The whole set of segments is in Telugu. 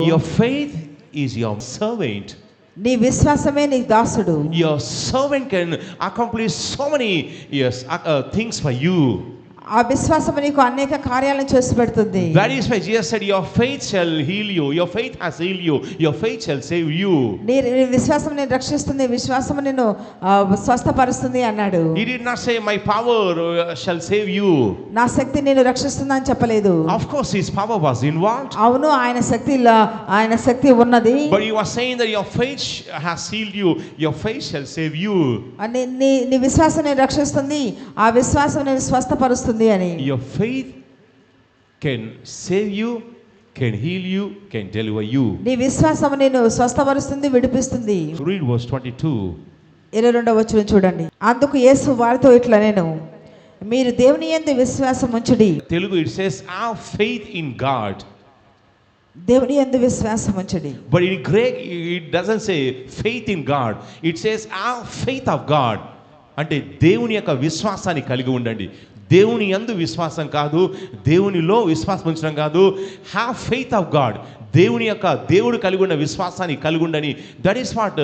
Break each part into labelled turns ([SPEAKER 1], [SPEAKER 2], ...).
[SPEAKER 1] Your faith is your servant.
[SPEAKER 2] నీ విశ్వాసమే నీ దాసుడు.
[SPEAKER 1] Your servant can accomplish so many things for you.
[SPEAKER 2] ఆ విశ్వాసము నీకు అనేక కార్యాలను చేసి పెడుతుంది.
[SPEAKER 1] That is why Jesus said, your faith shall heal you. Your faith has healed you. Your faith shall save you.
[SPEAKER 2] నీ విశ్వాసం నిన్ను రక్షిస్తుంది, విశ్వాసము నిన్ను స్వస్థపరుస్తుంది అన్నాడు.
[SPEAKER 1] He did not say my power shall save you.
[SPEAKER 2] నా శక్తి నిన్ను రక్షిస్తుంది అని చెప్పలేదు.
[SPEAKER 1] Of course his power was involved.
[SPEAKER 2] అవును, ఆయన శక్తి ఉన్నది.
[SPEAKER 1] But he was saying that your faith has healed you. Your faith shall save you.
[SPEAKER 2] నీ విశ్వాసం నిన్ను రక్షిస్తుంది, ఆ విశ్వాసం నిన్ను స్వస్థపరుస్తుంది అని.
[SPEAKER 1] Your faith can save you, can heal you, can deliver you.
[SPEAKER 2] నీ విశ్వాసం నిన్ను స్వస్థపరుస్తుంది, విడిపిస్తుంది.
[SPEAKER 1] Read verse 22.
[SPEAKER 2] 22వ వచనం చూడండి. అందుకు యేసు వారితో ఇట్లా నేను, మీరు దేవుని యందు విశ్వాసం ఉంచుడి.
[SPEAKER 1] Telugu it says have faith in God.
[SPEAKER 2] దేవుని యందు విశ్వాసం ఉంచుడి.
[SPEAKER 1] But in Greek it doesn't say faith in God. It says have faith of God. అంటే దేవుని యొక్క విశ్వాసాన్ని కలిగి ఉండండి. దేవుని యందు విశ్వాసం కాదు, దేవునిలో విశ్వాసం ఉంచడం కాదు. Have faith of God. దేవుడు కలిగి ఉన్న విశ్వాసాన్ని కలిగి ఉండని. That is what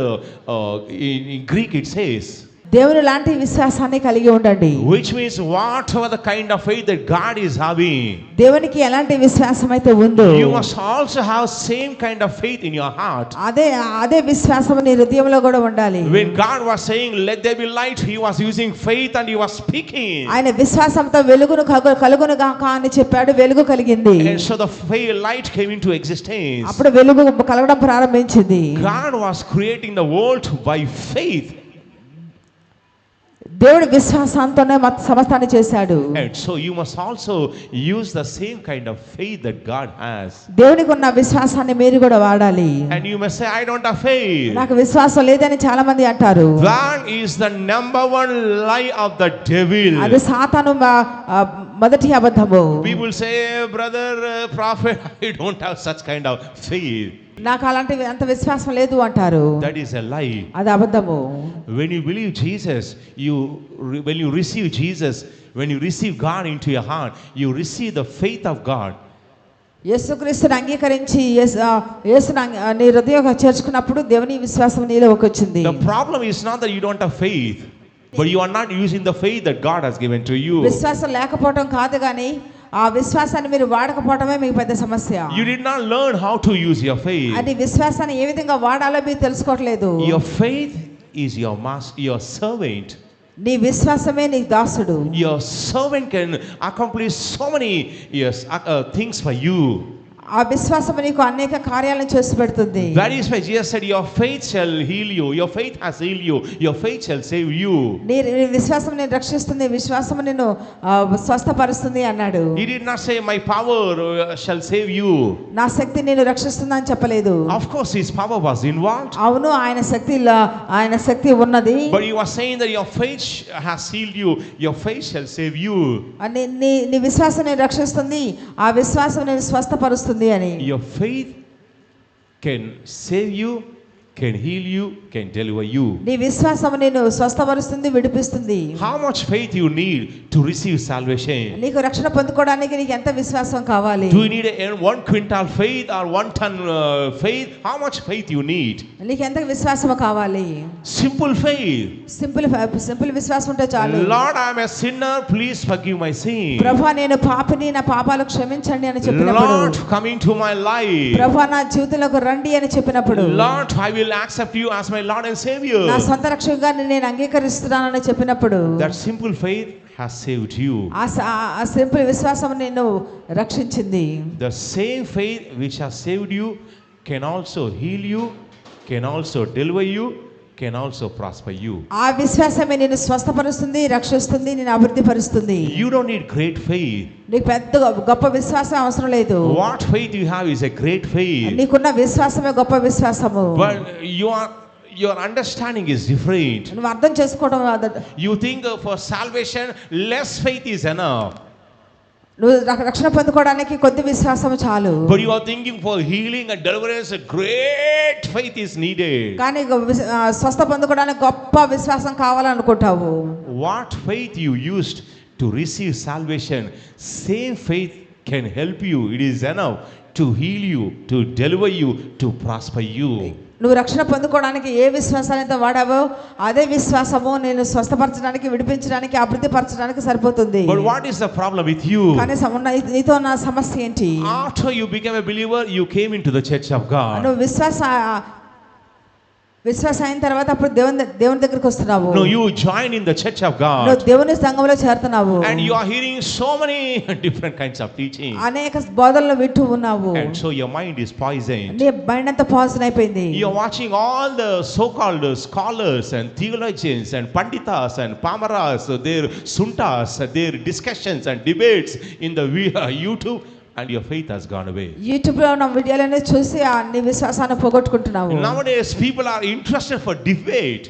[SPEAKER 1] in Greek it says.
[SPEAKER 2] దేవుని లాంటి విశ్వాసాన్ని కలిగి ఉండండి.
[SPEAKER 1] Which means whatever the kind of faith that God is having,
[SPEAKER 2] దేవునికి ఎలాంటి విశ్వాసం అయితే ఉందో,
[SPEAKER 1] you must also have same kind of faith in your heart.
[SPEAKER 2] అదే విశ్వాసం నీ హృదయంలో కూడా ఉండాలి.
[SPEAKER 1] When God was saying let there be light, he was using faith and he was speaking.
[SPEAKER 2] ఆయన విశ్వాసంతో వెలుగును కలుగును గాక అని చెప్పాడు, వెలుగు కలిగింది.
[SPEAKER 1] And so the light came into existence.
[SPEAKER 2] అప్పుడు వెలుగు కలగడం ప్రారంభించింది.
[SPEAKER 1] God was creating the world by faith.
[SPEAKER 2] దేవుడి విశ్వాసంతోనే సమస్తాన్ని చేశాడు.
[SPEAKER 1] And so you must also use the same kind of faith that God has.
[SPEAKER 2] దేవునికి ఉన్న విశ్వాసాన్ని మీరు కూడా వాడాలి.
[SPEAKER 1] And you must say I don't have faith.
[SPEAKER 2] నాకు విశ్వాసం లేదని చాలా మంది అంటారు.
[SPEAKER 1] That is the number one lie of the devil.
[SPEAKER 2] అది సాతాను మొదటి అబద్ధము.
[SPEAKER 1] People say brother prophet I don't have such kind of faith.
[SPEAKER 2] నాకు అలాంటి అంత విశ్వాసం లేదు అంటారు.
[SPEAKER 1] That is a lie.
[SPEAKER 2] అది అబద్ధము.
[SPEAKER 1] When you believe Jesus, when you receive Jesus, when you receive God into your heart, you receive the faith of God.
[SPEAKER 2] యేసుక్రీస్తుని అంగీకరించి యేసుని నీ హృదయంలో చేర్చుకున్నప్పుడు దేవుని విశ్వాసం నీలోకి వచ్చింది.
[SPEAKER 1] The problem is not that you don't have faith, but you are not using the faith that God has given to you.
[SPEAKER 2] విశ్వాసం లేకపోవడం కాదు కానీ ఆ విశ్వాసాన్ని మీరు వాడకపోవడమే మీకు పెద్ద సమస్య.
[SPEAKER 1] You did not learn how to use your faith.
[SPEAKER 2] అది విశ్వాసాన్ని ఏ విధంగా వాడాలో మీరు తెలుసుకోవట్లేదు.
[SPEAKER 1] Your faith is your master, your servant.
[SPEAKER 2] నీ విశ్వాసమే నీ దాసుడు.
[SPEAKER 1] Your servant can accomplish so many things for you.
[SPEAKER 2] ఆ విశ్వాసం నీకు అనేక కార్యాలను చేసి పెడుతుంది.
[SPEAKER 1] That is why Jesus said your faith shall heal you. Your faith has healed you. Your faith shall save you.
[SPEAKER 2] నీ విశ్వాసం నిన్ను రక్షిస్తుంది, విశ్వాసం నిన్ను స్వస్థపరుస్తుంది అన్నాడు.
[SPEAKER 1] He did not say my power shall save you.
[SPEAKER 2] నా శక్తి నిన్ను రక్షిస్తుంది అని చెప్పలేదు.
[SPEAKER 1] Of course his power was involved.
[SPEAKER 2] అవును, ఆయన శక్తి ఉన్నది.
[SPEAKER 1] But he was saying that your faith has healed you. Your faith shall save you.
[SPEAKER 2] నీ విశ్వాసం నిన్ను రక్షిస్తుంది, ఆ విశ్వాసం నిన్ను స్వస్థపరుస్తుంది అని.
[SPEAKER 1] Your faith can save you, can heal you, can deliver you.
[SPEAKER 2] నీ విశ్వాసం నిన్ను స్వస్థపరుస్తుంది, విడిపిస్తుంది.
[SPEAKER 1] How much faith you need to receive salvation?
[SPEAKER 2] నీకు రక్షణ పొందుకోవడానికి నీకు ఎంత విశ్వాసం కావాలి?
[SPEAKER 1] Do you need 1 quintal faith or 1 ton faith? How much faith you need?
[SPEAKER 2] నీకు ఎంత విశ్వాసం కావాలి?
[SPEAKER 1] Simple faith.
[SPEAKER 2] సింపుల్ విశ్వాసం ఉంటే చాలు.
[SPEAKER 1] Lord, I am a sinner, please forgive my sin.
[SPEAKER 2] ప్రభువా నేను పాపిని, నా పాపాలు క్షమించండి అని చెప్పినప్పుడు,
[SPEAKER 1] Lord, come into my life.
[SPEAKER 2] ప్రభువా నా జీవితంలోకి రండి అని చెప్పినప్పుడు,
[SPEAKER 1] Lord, I will accept you as my Lord and Savior.
[SPEAKER 2] నా సొంత రక్షకుగా నేను అంగీకరిస్తున్నానని చెప్పినప్పుడు,
[SPEAKER 1] That simple faith has saved you.
[SPEAKER 2] ఆ సింపుల్ విశ్వాసం నిన్ను రక్షించింది.
[SPEAKER 1] The same faith which has saved you can also heal you, can also deliver you, can also prosper you.
[SPEAKER 2] ఆ విశ్వాసమే నిన్ను స్వస్థపరుస్తుంది, రక్షిస్తుంది, నిన్ను అభివృద్ధి పరుస్తుంది.
[SPEAKER 1] You don't need great faith.
[SPEAKER 2] నీకు పెద్ద గొప్ప విశ్వాసం అవసరం లేదు.
[SPEAKER 1] What faith you have is a great faith.
[SPEAKER 2] నీకున్న విశ్వాసమే గొప్ప విశ్వాసము.
[SPEAKER 1] But your understanding is different.
[SPEAKER 2] నువ్వు అర్థం చేసుకోవడం.
[SPEAKER 1] You think for salvation less faith is enough.
[SPEAKER 2] నువ్వు రక్షణ పొందుకోవడానికి కొద్ది విశ్వాసం చాలు.
[SPEAKER 1] But you are thinking for healing and deliverance great faith is needed.
[SPEAKER 2] కానీ స్వస్థ పొందుకోవడానికి గొప్ప విశ్వాసం కావాలనుకుంటావు.
[SPEAKER 1] What faith you used to receive salvation, same faith can help you. It is enough to heal you, to deliver you, to prosper you.
[SPEAKER 2] నువ్వు రక్షణ పొందుకోవడానికి ఏ విశ్వాసాన్ని వాడావో అదే విశ్వాసము నేను స్వస్థపరచడానికి, విడిపించడానికి, అభివృద్ధిపరచడానికి సరిపోతుంది.
[SPEAKER 1] But what is the problem with you?
[SPEAKER 2] కానీ నీతో ఉన్న సమస్య ఏంటి?
[SPEAKER 1] After you became a believer, you came into the church of God.
[SPEAKER 2] నువ్వు విశ్వాస అయిన తర్వాత అప్పుడు దేవుని దగ్గరికి వస్తున్నావు.
[SPEAKER 1] No, you join in the church of God.
[SPEAKER 2] నువ్వు దేవుని సంఘంలో చేరుతున్నావు.
[SPEAKER 1] And you are hearing so many different kinds of teaching.
[SPEAKER 2] అనేక బోధనలు వింటూ ఉన్నావు.
[SPEAKER 1] And so your mind is poisoned.
[SPEAKER 2] నీ మైండ్ అంతా పాయిజన్ అయిపోయింది.
[SPEAKER 1] You are watching all the so-called scholars and theologians and panditas and pamaras, their suntas, their discussions and debates in the YouTube. And your faith has gone away.
[SPEAKER 2] YouTube లో ఉన్న వీడియోలనే చూసి నీ విశ్వాసాన్ని పోగొట్టుకుంటున్నావు.
[SPEAKER 1] Nowadays people are interested for debate.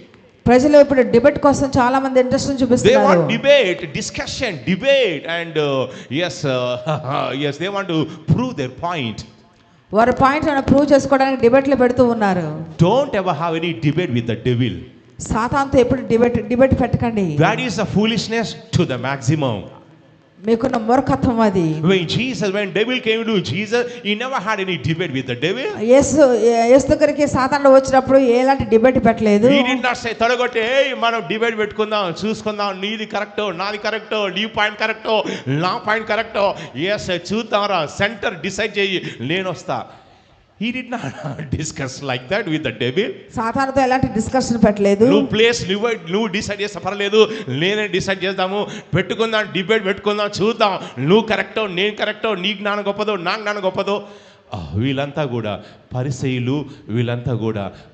[SPEAKER 2] ప్రజలు ఇప్పుడు డిబేట్ కోసం చాలా మంది ఇంట్రెస్ట్ చూపిస్తున్నారు.
[SPEAKER 1] They want debate, discussion, debate, and yes, they want to prove their point.
[SPEAKER 2] వారి పాయింట్ ని ప్రూవ్ చేసుకోవడానికి డిబేట్లు పెడుతూ ఉన్నారు.
[SPEAKER 1] Don't ever have any debate with the devil.
[SPEAKER 2] సాతానుతో ఎప్పుడు డిబేట్ పెట్టకండి.
[SPEAKER 1] That is a foolishness to the maximum.
[SPEAKER 2] మీకున్న మూర్ఖత్వం అది.
[SPEAKER 1] When devil came to Jesus, he never had any debate with the devil.
[SPEAKER 2] యేసు దగ్గరికి సాతానుడు వచ్చినప్పుడు ఎలాంటి డిబేట్ పెట్టలేదు.
[SPEAKER 1] He did not say తడగొట్టే మనం డిబేట్ పెట్టుకుందాం, చూసుకుందాం, నీది కరెక్టో నాది కరెక్టో, నీ పాయింట్ కరెక్టో నా పాయింట్ కరెక్టో, ఎస్ చూద్దాంరా, సెంటర్ డిసైడ్ చేయి, నేను వస్తా. He did not discuss like that with the devil.
[SPEAKER 2] సాతానుతో ఎలాంటి డిస్కషన్ పెట్టలేదు.
[SPEAKER 1] నువ్వు ప్లేస్ నువ్వు డిసైడ్ చేస్తే పర్లేదు, నేనే డిసైడ్ చేద్దాము, పెట్టుకుందాం, డిబేట్ పెట్టుకుందాం, చూద్దాం, నువ్వు కరెక్టో నేను కరెక్టో, నీ జ్ఞానం గొప్పదో నా జ్ఞానం గొప్పదో. వీళ్ళంతా కూడా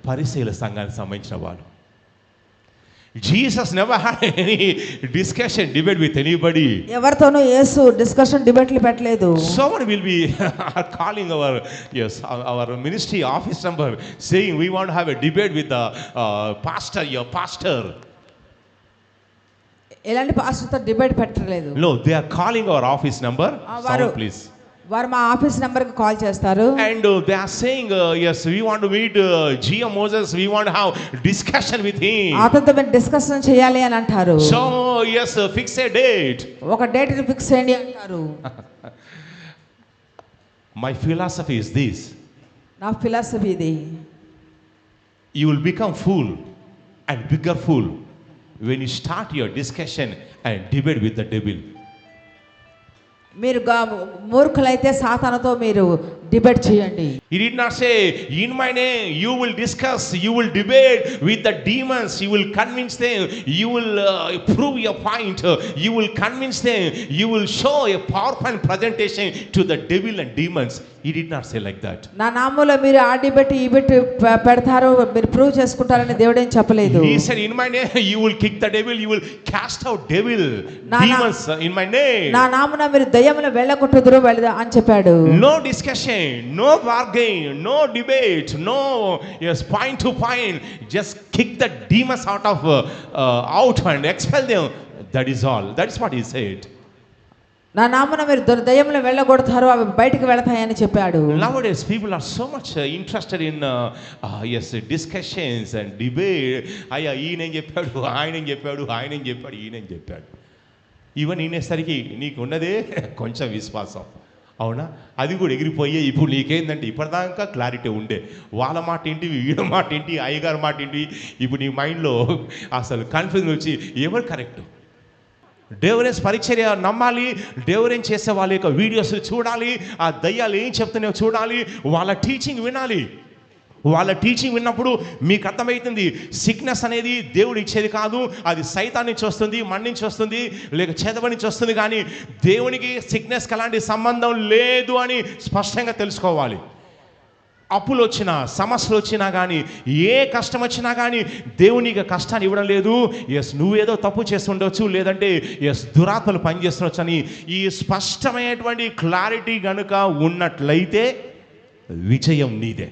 [SPEAKER 1] పరిసయ్యుల సంఘానికి సంబంధించిన వాళ్ళు. Jesus never had any discussion, debate with anybody.
[SPEAKER 2] ఎవరితోనూ యేసు డిస్కషన్ డిబేట్లు పెట్టలేదు.
[SPEAKER 1] Someone will be calling our ministry office number saying we want to have a debate with the pastor, your pastor.
[SPEAKER 2] ఎలాంటి పాస్టర్తో డిబేట్ పెట్టలేదు.
[SPEAKER 1] No, they are calling our office number. Sound please.
[SPEAKER 2] వారు మా ఆఫీస్ నంబర్ కి కాల్ చేస్తారు.
[SPEAKER 1] And they are saying yes, we want to meet G.M. Moses, we want to have discussion with him.
[SPEAKER 2] అతనితో మేము డిస్కషన్ చేయాలి అని అంటారు.
[SPEAKER 1] So yes, fix a date.
[SPEAKER 2] ఒక డేట్ ని ఫిక్స్ చేయండి అంటారు.
[SPEAKER 1] My philosophy is this.
[SPEAKER 2] నా ఫిలాసఫీ ఇది.
[SPEAKER 1] You will become fool and bigger fool when you start your discussion and debate with the devil.
[SPEAKER 2] మీరు మూర్ఖులైతే సాతానుతో మీరు డిబేట్ చేయండి.
[SPEAKER 1] He did not say in my name you will discuss, you will debate with the demons, you will convince them, you will prove your point, you will convince them, you will show a PowerPoint presentation to the devil and demons. He did not say like that.
[SPEAKER 2] నా నామములో మీరు ఆ డిబేట్ ఈ డిబేట్ పెడతారు, మీరు ప్రూవ్ చేసుకుంటారని దేవుడు ఏం చెప్పలేదు.
[SPEAKER 1] He said in my name you will kick the devil, you will cast out devil, demons in my name.
[SPEAKER 2] నా నామమున మీరు దయ్యములను వెళ్ళగొట్టుదురు అని చెప్పాడు.
[SPEAKER 1] No discussion, no bargain, no debate, no point to point, just kick the demons out and expel them. That is all. That is what he said.
[SPEAKER 2] నా నామమున మీరు దయ్యములను వెళ్ళగొడతారు, అవి బయటికి వెళతాయని చెప్పాడు.
[SPEAKER 1] Nowadays people are so much interested in discussions and debate. ఈయనేం చెప్పాడు, ఆయనేం చెప్పాడు, ఈయనేం చెప్పాడు. ఇవన్నీ వినేసరికి నీకు ఉన్నదే కొంచెం విశ్వాసం, అవునా? అది కూడా ఎగిరిపోయే. ఇప్పుడు నీకేందంటే ఇప్పటిదాకా క్లారిటీ ఉండే, వాళ్ళ మాట ఏంటి, వీళ్ళ మాట ఏంటి, అయ్యగారి మాట ఏంటి, ఇప్పుడు నీ మైండ్లో అసలు కన్ఫ్యూజన్ వచ్చి ఎవరు కరెక్ట్. డెవరెన్స్ పరిచర్య నమ్మాలి, డెవరెన్స్ చేసే వాళ్ళ యొక్క వీడియోస్ చూడాలి, ఆ దయ్యాలు ఏం చెప్తున్నాయో చూడాలి, వాళ్ళ టీచింగ్ వినాలి. వాళ్ళ టీచింగ్ విన్నప్పుడు మీకు అర్థమవుతుంది సిక్నెస్ అనేది దేవుడు ఇచ్చేది కాదు, అది సైతాన్ నుంచి వస్తుంది, మన నుంచి వస్తుంది, లేక చేతబడి నుంచి వస్తుంది. కానీ దేవునికి సిక్నెస్కి ఎలాంటి సంబంధం లేదు అని స్పష్టంగా తెలుసుకోవాలి. అప్పులు వచ్చినా, సమస్యలు వచ్చినా కానీ, ఏ కష్టం వచ్చినా కానీ దేవునికి కష్టాన్ని ఇవ్వడం లేదు. ఎస్, నువ్వేదో తప్పు చేస్తుండొచ్చు, లేదంటే ఎస్ దురాత్మలు పనిచేస్తుండొచ్చు అని ఈ స్పష్టమైనటువంటి క్లారిటీ కనుక ఉన్నట్లయితే విజయం నీదే.